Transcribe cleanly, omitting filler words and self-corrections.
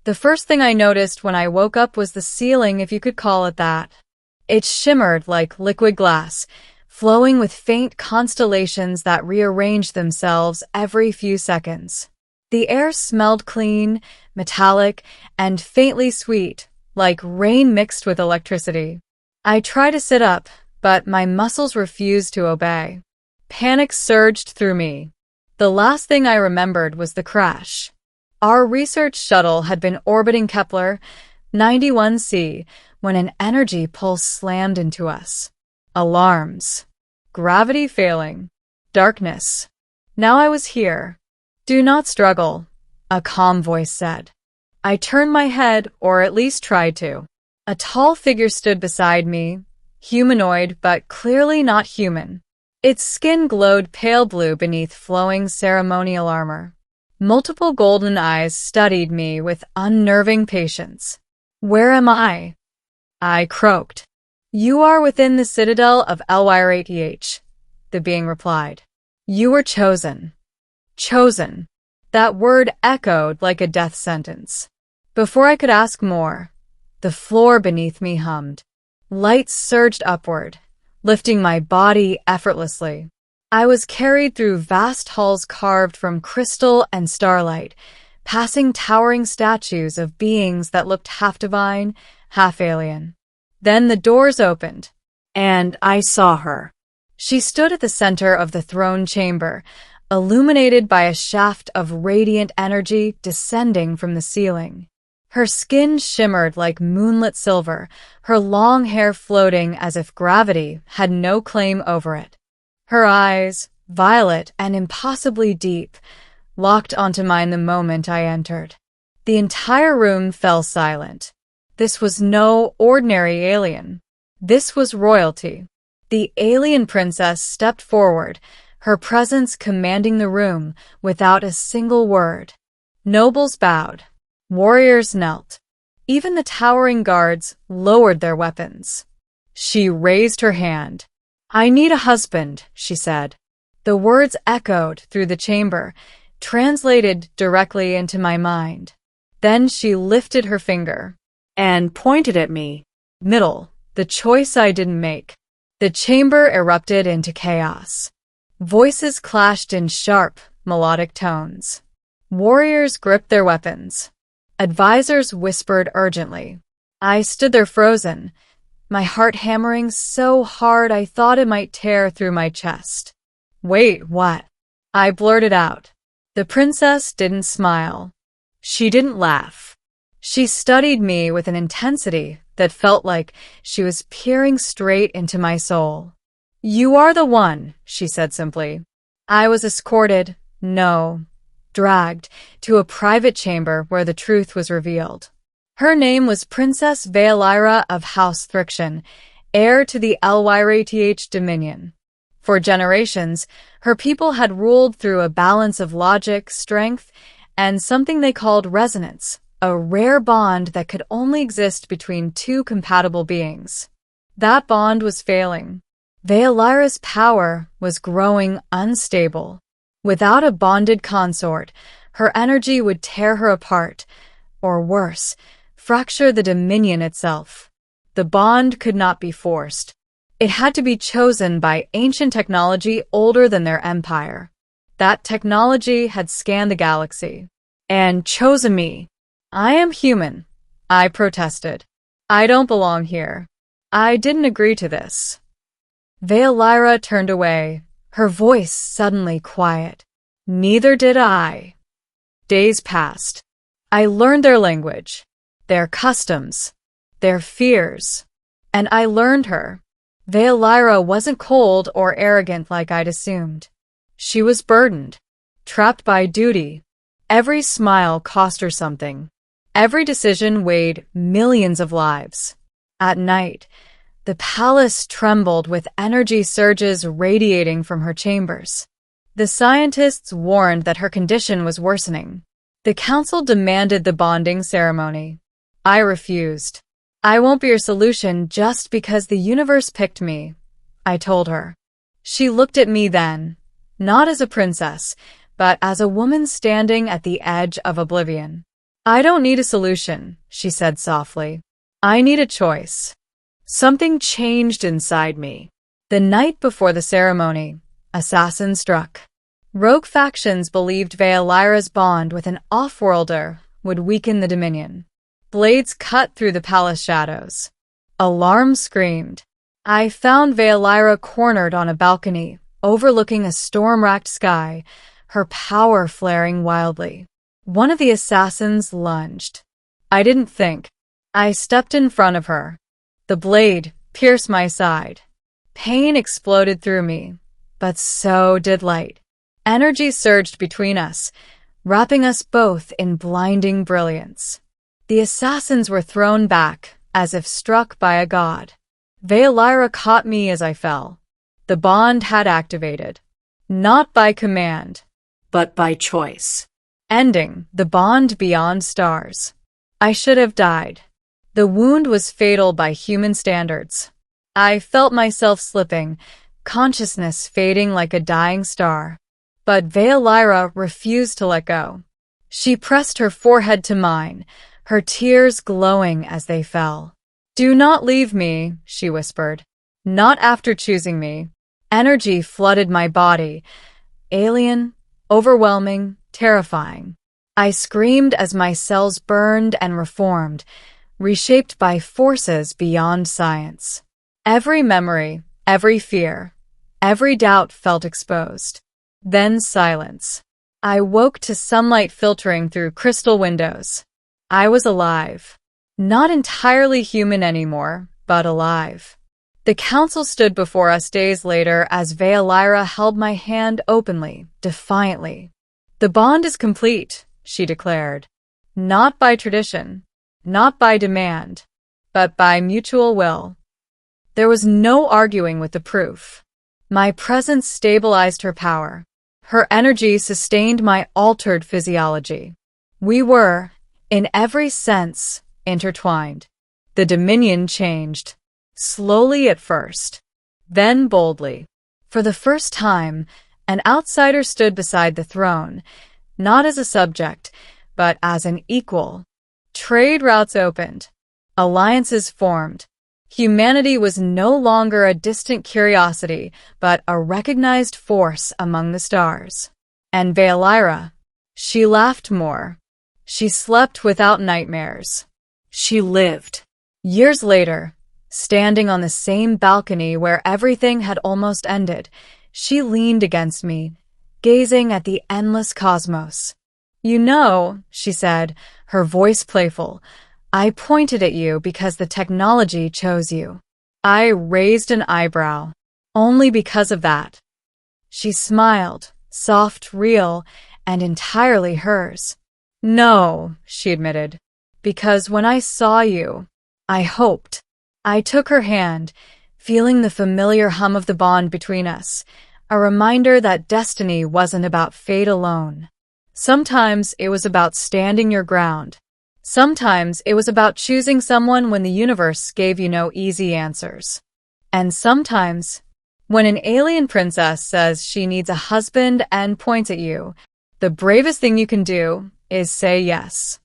The first thing I noticed when I woke up was the ceiling, if you could call it that. It shimmered like liquid glass, flowing with faint constellations that rearranged themselves every few seconds. The air smelled clean, metallic, and faintly sweet, like rain mixed with electricity. I tried to sit up, but my muscles refused to obey. Panic surged through me. The last thing I remembered was the crash. Our research shuttle had been orbiting Kepler 91c when an energy pulse slammed into us. Alarms. Gravity failing. Darkness. Now I was here. "Do not struggle," a calm voice said. I turned my head, or at least tried to. A tall figure stood beside me, humanoid but clearly not human. Its skin glowed pale blue beneath flowing ceremonial armor. Multiple golden eyes studied me with unnerving patience. "Where am I?" I croaked. "You are within the citadel of Lyrath," the being replied. "You were chosen." Chosen. That word echoed like a death sentence. Before I could ask more, the floor beneath me hummed. Lights surged upward, lifting my body effortlessly. I was carried through vast halls carved from crystal and starlight, passing towering statues of beings that looked half divine, half alien. Then the doors opened, and I saw her. She stood at the center of the throne chamber, illuminated by a shaft of radiant energy descending from the ceiling. Her skin shimmered like moonlit silver, her long hair floating as if gravity had no claim over it. Her eyes, violet and impossibly deep, locked onto mine the moment I entered. The entire room fell silent. This was no ordinary alien. This was royalty. The alien princess stepped forward, her presence commanding the room without a single word. Nobles bowed. Warriors knelt. Even the towering guards lowered their weapons. She raised her hand. "I need a husband," she said. The words echoed through the chamber, translated directly into my mind. Then she lifted her finger and pointed at me. Middle, the choice I didn't make. The chamber erupted into chaos. Voices clashed in sharp, melodic tones. Warriors gripped their weapons. Advisors whispered urgently. I stood there frozen, my heart hammering so hard I thought it might tear through my chest. "Wait, what?" I blurted out. The princess didn't smile. She didn't laugh. She studied me with an intensity that felt like she was peering straight into my soul. "You are the one," she said simply. I was escorted, dragged, to a private chamber where the truth was revealed. Her name was Princess Vaelira of House Thriction, heir to the Lyrath dominion. For generations, her people had ruled through a balance of logic, strength, and something they called resonance, a rare bond that could only exist between two compatible beings. That bond was failing. Vaelira's power was growing unstable. Without a bonded consort, her energy would tear her apart, or worse, fracture the dominion itself. The bond could not be forced. It had to be chosen by ancient technology older than their empire. That technology had scanned the galaxy and chosen me. "I am human," I protested. "I don't belong here. I didn't agree to this." Vaelira turned away, her voice suddenly quiet. "Neither did I." Days passed. I learned their language, their customs, their fears, and I learned her. Vaelira wasn't cold or arrogant like I'd assumed. She was burdened, trapped by duty. Every smile cost her something. Every decision weighed millions of lives. At night, the palace trembled with energy surges radiating from her chambers. The scientists warned that her condition was worsening. The council demanded the bonding ceremony. I refused. "I won't be your solution just because the universe picked me," I told her. She looked at me then, not as a princess, but as a woman standing at the edge of oblivion. I don't need a solution, she said softly. I need a choice. Something changed inside me. The night before the ceremony, assassin struck. Rogue factions believed Veolyra's bond with an off-worlder would weaken the Dominion. Blades cut through the palace shadows. Alarms screamed. I found Veolyra cornered on a balcony, overlooking a storm-racked sky, her power flaring wildly. One of the assassins lunged. I didn't think. I stepped in front of her. The blade pierced my side. Pain exploded through me, but so did light. Energy surged between us, wrapping us both in blinding brilliance. The assassins were thrown back, as if struck by a god. Veolyra caught me as I fell. The bond had activated. Not by command, but by choice. Ending the bond beyond stars. I should have died. The wound was fatal by human standards. I felt myself slipping, consciousness fading like a dying star. But Veolyra refused to let go. She pressed her forehead to mine, her tears glowing as they fell. Do not leave me, she whispered. Not after choosing me. Energy flooded my body. Alien, overwhelming, terrifying. I screamed as my cells burned and reformed, reshaped by forces beyond science. Every memory, every fear, every doubt felt exposed. Then silence. I woke to sunlight filtering through crystal windows. I was alive. Not entirely human anymore, but alive. The council stood before us days later as Veolyra held my hand openly, defiantly. The bond is complete, she declared. Not by tradition, not by demand, but by mutual will. There was no arguing with the proof. My presence stabilized her power. Her energy sustained my altered physiology. We were, in every sense, intertwined. The Dominion changed. Slowly at first, then boldly. For the first time, an outsider stood beside the throne, not as a subject, but as an equal. Trade routes opened. Alliances formed. Humanity was no longer a distant curiosity, but a recognized force among the stars. And Veolyra, she laughed more. She slept without nightmares. She lived. Years later, standing on the same balcony where everything had almost ended, she leaned against me, gazing at the endless cosmos. You know, she said, her voice playful, I pointed at you because the technology chose you. I raised an eyebrow. Only because of that. She smiled, soft, real, and entirely hers. No, she admitted, because when I saw you, I hoped. I took her hand, feeling the familiar hum of the bond between us, a reminder that destiny wasn't about fate alone. Sometimes it was about standing your ground. Sometimes it was about choosing someone when the universe gave you no easy answers. And sometimes, when an alien princess says she needs a husband and points at you, the bravest thing you can do is say yes.